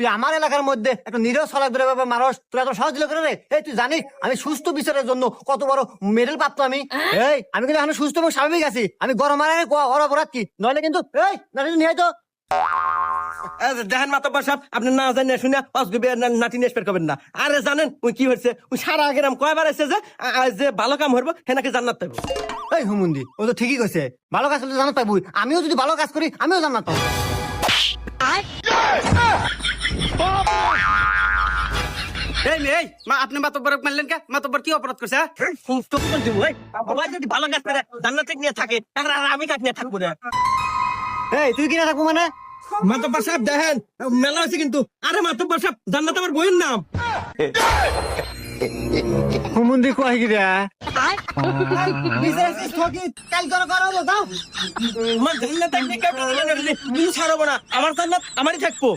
তুই আমার এলাকার মধ্যে একটা নিরহ সলাক ধরে মানুষ তুই এত সহজ দিল করে রে? এই তুই জানিস আমি সুস্থ বিচারের জন্য কত বড় মেডেল প্রাপ্ত আমি? আমি কিন্তু এখন সুস্থ এবং স্বাভাবিক আছি। আমি গরম আর ওর অপরাধ কি? নইলে কিন্তু নিয়ে তো দেখেন মাতব্বর সাহেব, আপনি না জানি শুনে নাটি নেসপের করবেন না। আরে জানেন ওই কি হয়েছে? ওই সারা আগের কয়বার এসে যে ভালো কাম হইব সেনাকে জান্নাত পাইব। এই হুমুন্দি ও তো ঠিকই কইছে, ভালো কাজ করলে জানাত পাবো। আমিও যদি ভালো কাজ করি আমিও জানাত পাবো। আপনি মাতব্বর মারলেন কে? মাতব্বর কি অপরাধ করছে? যদি ভালো কাজ করে জান্নাতে নিয়ে থাকে আর আমি কাজ নিয়ে থাকবো না। এই তুই কিনা থাকবো মানে? মাতব্বর সাহেব দেখেন মেলা হয়েছে কিন্তু। আরে মাতব্বর সাহেব, জান্নাত আমার বইয়ের নাম। হুমুন্দি কয় কি রে? আমার জান্নাত ছাড়বো না, আমার জান্নাত আমারই থাকবো।